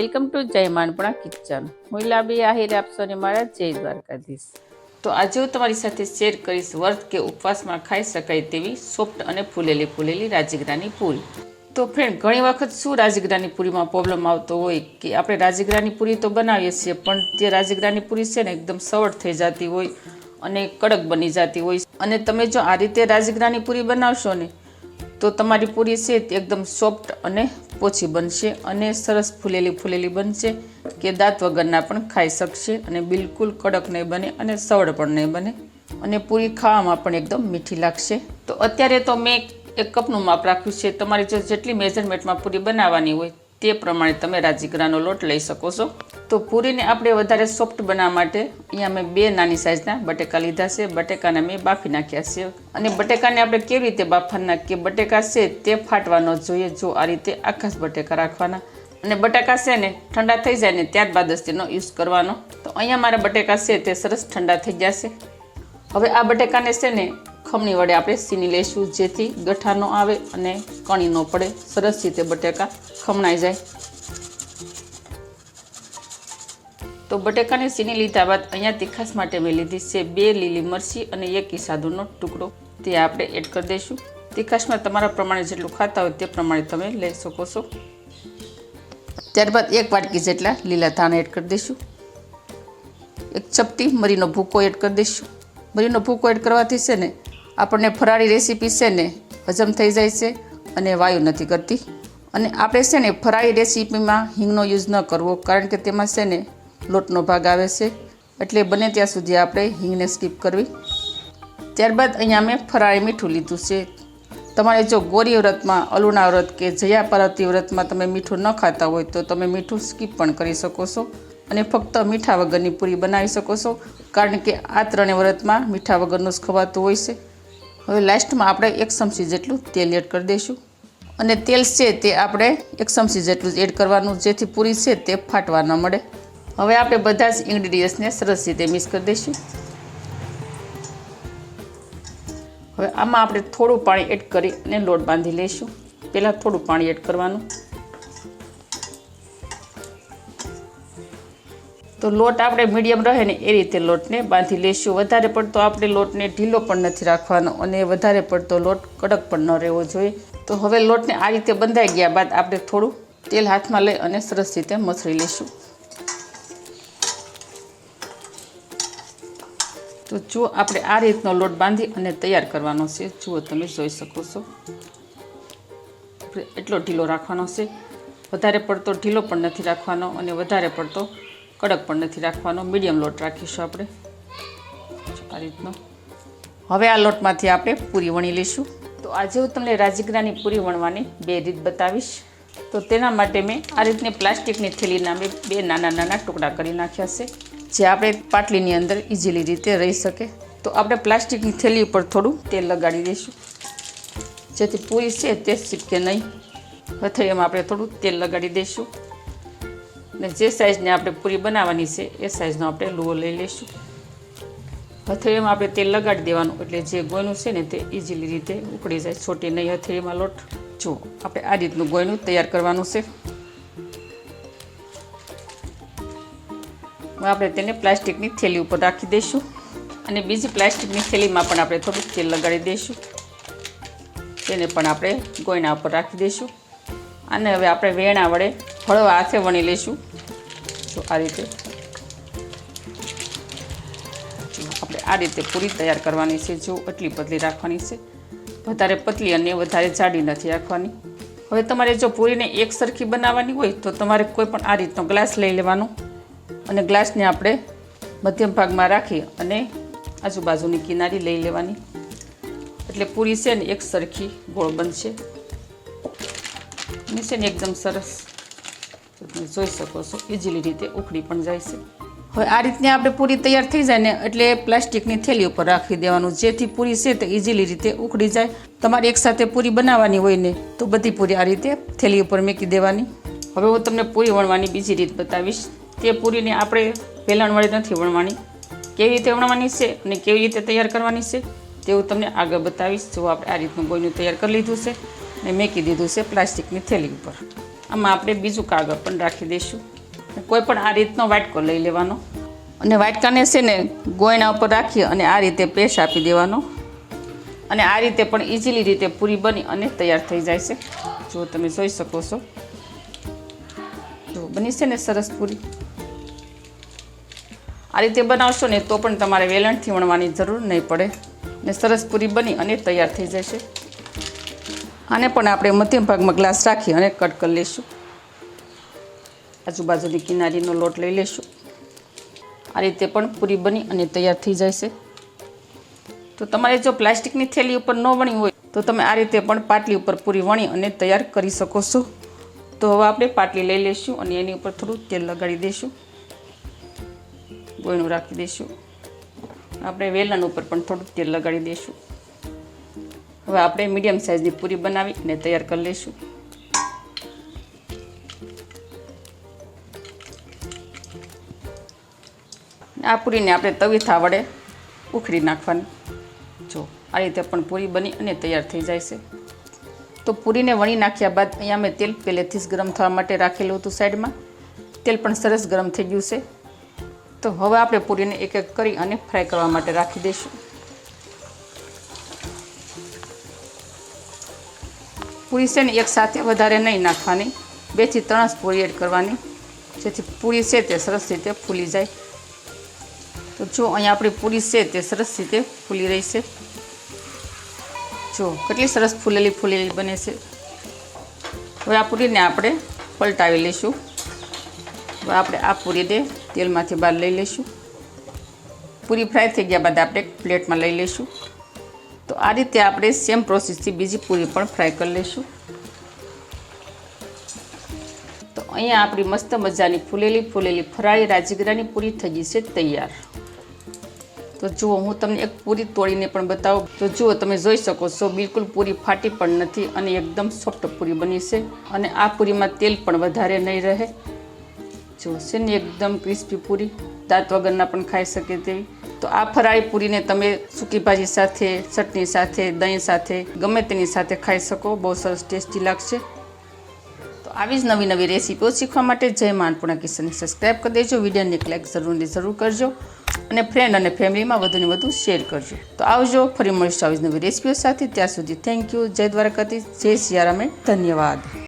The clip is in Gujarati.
વેલકમ ટુ જય માનપણા કિચન. હું લાબી આહિર આપશો ને મારા જય દ્વારકાધીશ. તો આજે હું તમારી સાથે શેર કરીશ વ્રત કે ઉપવાસમાં ખાઈ શકાય તેવી સોફ્ટ અને ફૂલેલી રાજગરાની પૂરી. તો ફ્રેન્ડ, ઘણી વખત શું રાજગરાની પૂરીમાં પ્રોબ્લેમ આવતો હોય કે આપણે રાજગરાની પૂરી તો બનાવીએ છીએ, પણ તે રાજગરાની પૂરી છે ને એકદમ સવડ થઈ જતી હોય અને કડક બની જતી હોય. અને તમે જો આ રીતે રાજગરાની પૂરી બનાવશો ને તો તમારી પૂરી છે તે એકદમ સોફ્ટ અને પોચી બનશે અને સરસ ફૂલેલી બનશે કે દાંત વગરના પણ ખાઈ શકશે અને બિલકુલ કડક નહીં બને અને સવડ પણ નહીં બને અને પૂરી ખાવામાં પણ એકદમ મીઠી લાગશે. તો અત્યારે તો મેં 1 કપનું માપ રાખ્યું છે. તમારી જો જેટલી મેઝરમેન્ટમાં પૂરી બનાવવાની હોય તે પ્રમાણે તમે રાજગરાનો લોટ લઈ શકો છો. તો પૂરીને આપણે વધારે સોફ્ટ બનાવવા માટે અહીંયા મેં 2 નાની સાઇઝના બટેકા લીધા છે. બટેકાને મેં બાફી નાખ્યા છે અને બટેકાને આપણે કેવી રીતે બાફવા નાખીએ, બટેકા છે તે ફાટવા ન જોઈએ. જો આ રીતે આખા બટેકા રાખવાના અને બટાકા છે ને ઠંડા થઈ જાય ને ત્યારબાદ જ તેનો યુઝ કરવાનો. તો અહીંયા મારા બટેકા છે તે સરસ ઠંડા થઈ ગયા છે. હવે આ બટેકાને છે ને ખમણી વડે આપણે સીની લઈશું, જેથી ગઠ્ઠા ન આવે અને કણી ન પડે, સરસ રીતે બટેકા ખમણાઈ જાય. તો બટેકાને સીની લીધા બાદ અહીંયા તીખાસ માટે મેં લીધી છે 2 લીલી મરચી અને 1 સાદુનો ટુકડો, તે આપણે એડ કરી દઈશું. તીખાસમાં તમારા પ્રમાણે જેટલું ખાતા હોય તે પ્રમાણે તમે લઈ શકો છો. ત્યારબાદ 1 વાટકી જેટલા લીલા ધાણા એડ કરી દઈશું. 1 ચપટી મરીનો ભૂકો એડ કરી દઈશું. મરીનો ભૂકો એડ કરવાથી છે ને આપણને ફરાળી રેસીપી છે ને હજમ થઈ જાય છે અને વાયુ નથી કરતી. અને આપણે છે ને ફરાળી રેસીપીમાં હિંગનો યુઝ ન કરવો, કારણ કે તેમાં છે ને લોટનો ભાગ આવે છે, એટલે બને ત્યાં સુધી આપણે હિંગને સ્કીપ કરવી. ત્યારબાદ અહીંયા મેં ફરાળી મીઠું લીધું છે. તમારે જો ગૌરી વ્રતમાં, અલુણા વ્રત કે જયા પાર્વતી વ્રતમાં તમે મીઠું ન ખાતા હોય તો તમે મીઠું સ્કીપ પણ કરી શકો છો અને ફક્ત મીઠા વગરની પૂરી બનાવી શકો છો, કારણ કે આ 3 વ્રતમાં મીઠા વગરનું જ ખવાતું હોય છે. હવે લાસ્ટમાં આપણે 1 ચમચી જેટલું તેલ એડ કરી દઈશું અને તેલ છે તે આપણે 1 ચમચી જેટલું જ એડ કરવાનું, જેથી પૂરી છે તે ફાટવા ન મળે. હવે આપણે બધા જ ઇન્ગ્રીડિયન્ટ્સને સરસ રીતે મિક્સ કરી દઈશું. હવે આમાં આપણે થોડું પાણી એડ કરી અને લોટ બાંધી લઈશું. પહેલાં થોડું પાણી એડ કરવાનું. તો લોટ આપણે મીડિયમ રહે ને એ રીતે લોટને બાંધી લઈશું. વધારે પડતો આપણે લોટને ઢીલો પણ નથી રાખવાનો અને વધારે પડતો લોટ કડક પણ ન રહેવો જોઈએ. તો હવે લોટને આ રીતે બંધાઈ ગયા બાદ આપણે થોડું તેલ હાથમાં લઈ અને સરસ રીતે મસળી લઈશું. તો જો આપણે આ રીતનો લોટ બાંધી અને તૈયાર કરવાનો છે. જુઓ, તમે જોઈ શકો છો, એટલો ઢીલો રાખવાનો છે. વધારે પડતો ઢીલો પણ નથી રાખવાનો અને વધારે પડતો કડક પણ નથી રાખવાનો. મીડિયમ લોટ રાખીશું આપણે આ રીતનો. હવે આ લોટમાંથી આપણે પૂરી વણી લઈશું. તો આજે હું તમને રાજગરાની પૂરી વણવાની 2 રીત બતાવીશ. તો તેના માટે મેં આ રીતની પ્લાસ્ટિકની થેલીના મેં 2 નાના ટુકડા કરી નાખ્યા છે, જે આપણે પાટલીની અંદર ઇઝીલી રીતે રહી શકે. તો આપણે પ્લાસ્ટિકની થેલી ઉપર થોડું તેલ લગાડી દઈશું, જેથી પૂરી છે તે ચીપકે નહીં. હથેળીમાં આપણે થોડું તેલ લગાડી દઈશું અને જે સાઈઝને આપણે પૂરી બનાવવાની છે એ સાઈઝનો આપણે લુઓ લઈ લઈશું. હથેળીમાં આપણે તેલ લગાડી દેવાનું, એટલે જે ગોયનું છે ને તે ઇઝીલી રીતે ઉકળી જાય, છોટી નહીં હથેળીમાં લોટ. જો આપણે આ રીતનું ગોયનું તૈયાર કરવાનું છે. આપણે તેને પ્લાસ્ટિકની થેલી ઉપર રાખી દઈશું અને બીજી પ્લાસ્ટિકની થેલીમાં પણ આપણે થોડું તેલ લગાડી દઈશું. તેને પણ આપણે ગોયના ઉપર રાખી દઈશું. અને હવે આપણે વેણા વડે હળવા હાથે વણી લઈશું. તો આ રીતે આપણે આ રીતે પૂરી તૈયાર કરવાની છે. જો એટલી પતલી રાખવાની છે, વધારે પતલી અને વધારે જાડી નથી રાખવાની. હવે તમારે જો પૂરીને એક સરખી બનાવવાની હોય તો તમારે કોઈ પણ આ રીતનો ગ્લાસ લઈ લેવાનો અને ગ્લાસને આપણે મધ્યમ ભાગમાં રાખી અને આજુબાજુની કિનારી લઈ લેવાની, એટલે પૂરી છે ને એક સરખી ગોળ બનશે અને છે ને એકદમ સરસ તમે જોઈ શકો છો, ઇઝીલી રીતે ઉખડી પણ જાય છે. હવે આ રીતની આપણે પૂરી તૈયાર થઈ જાય ને એટલે પ્લાસ્ટિકની થેલી ઉપર રાખી દેવાનું, જેથી પૂરી છે તે ઇઝીલી રીતે ઉખડી જાય. તમારે એકસાથે પૂરી બનાવવાની હોય ને તો બધી પૂરી આ રીતે થેલી ઉપર મૂકી દેવાની. હવે હું તમને પૂરી વણવાની બીજી રીત બતાવીશ. તે પૂરીને આપણે વેલણ વડે નથી વણવાની. કેવી રીતે વણવાની છે અને કેવી રીતે તૈયાર કરવાની છે તેવું તમને આગળ બતાવીશ. જો આપણે આ રીતનું ગોયનું તૈયાર કરી લીધું છે અને મૂકી દીધું છે પ્લાસ્ટિકની થેલી ઉપર. આમાં આપણે બીજું કાગળ પણ રાખી દઈશું. કોઈ પણ આ રીતનો વાટકો લઈ લેવાનો અને વાટકાને છે ને ગોયણા ઉપર રાખી અને આ રીતે પ્રેસ આપી દેવાનો અને આ રીતે પણ ઇઝીલી રીતે પૂરી બની અને તૈયાર થઈ જાય છે. જો તમે જોઈ શકો છો, જો બની છે ને સરસ પૂરી. આ રીતે બનાવશો ને તો પણ તમારે વેલણથી વણવાની જરૂર નહીં પડે ને સરસ પૂરી બની અને તૈયાર થઈ જશે. આને પણ આપણે મધ્યમ ભાગમાં ગ્લાસ રાખી અને કટ કરી લઈશું. આજુબાજુની કિનારીનો લોટ લઈ લઈશું. આ રીતે પણ પૂરી બની અને તૈયાર થઈ જાય છે. તો તમારે જો પ્લાસ્ટિકની થેલી ઉપર ન વણી હોય તો તમે આ રીતે પણ પાટલી ઉપર પૂરી વણી અને તૈયાર કરી શકો છો. તો હવે આપણે પાટલી લઈ લઈશું અને એની ઉપર થોડું તેલ લગાડી દઈશું. ગોયણું રાખી દઈશું. આપણે વેલણ ઉપર પણ થોડું તેલ લગાડી દઈશું. હવે આપણે મીડિયમ સાઇઝની પૂરી બનાવી અને તૈયાર કરી લઈશું. આ પૂરીને આપણે તવીથા વડે ઉખડી નાખવાની. જો આ રીતે પણ પૂરી બની અને તૈયાર થઈ જાય છે. તો પૂરીને વણી નાખ્યા બાદ અહીંયા મેં તેલ પહેલેથી જ ગરમ થવા માટે રાખેલું હતું સાઈડમાં. તેલ પણ સરસ ગરમ થઈ ગયું છે. તો હવે આપણે પૂરીને એક એક કરી અને ફ્રાય કરવા માટે રાખી દઈશું. પૂરી છે ને એક સાથે વધારે નહીં નાખવાની, 2 થી 3 જ પૂરી એડ કરવાની, જેથી પૂરી છે તે સરસ રીતે ફૂલી જાય. તો જો અહીંયા આપણી પૂરી છે તે સરસ રીતે ફૂલી રહી છે. જો કેટલી સરસ ફૂલેલી બને છે. હવે આ પૂરીને આપણે પલટાવી લઈશું. હવે આપણે આ પૂરીને તેલમાંથી બહાર લઈ લઈશું. પૂરી ફ્રાય થઈ ગયા બાદ આપણે એક પ્લેટમાં લઈ લઈશું. તો આ રીતે આપણે સેમ પ્રોસેસથી બીજી પૂરી પણ ફ્રાય કરી લઈશું. તો અહીંયા આપણી મસ્ત મજાની ફૂલેલી ફરાળી રાજગરાની પૂરી થઈ ગઈ છે તૈયાર. તો જુઓ, હું તમને એક પૂરી તોડીને પણ બતાવું. તો જુઓ, તમે જોઈ શકો છો, બિલકુલ પૂરી ફાટી પણ નથી અને એકદમ સોફ્ટ પૂરી બની છે અને આ પૂરીમાં તેલ પણ વધારે નહીં રહે. જો છે ને એકદમ ક્રિસ્પી પૂરી, દાંત વગરના પણ ખાઈ શકે તેવી. તો આ ફરાળી પૂરીને તમે સૂકી ભાજી સાથે, ચટણી સાથે, દહીં સાથે, ગમે તેની સાથે ખાઈ શકો. બહુ સરસ ટેસ્ટી લાગશે. તો આવી જ નવી રેસીપીઓ શીખવા માટે જય મા અન્નપૂર્ણા કિચનને સબસ્ક્રાઈબ કરી દેજો. વિડીયોને એક લાઈક જરૂર કરજો અને ફ્રેન્ડ અને ફેમિલીમાં વધુને વધુ શેર કરજો. તો આવજો, ફરી મળીશું આવી જ નવી રેસીપીઓ સાથે. ત્યાં સુધી થેન્ક યુ. જય દ્વારકાધીશ, જય સિયારામ, ધન્યવાદ.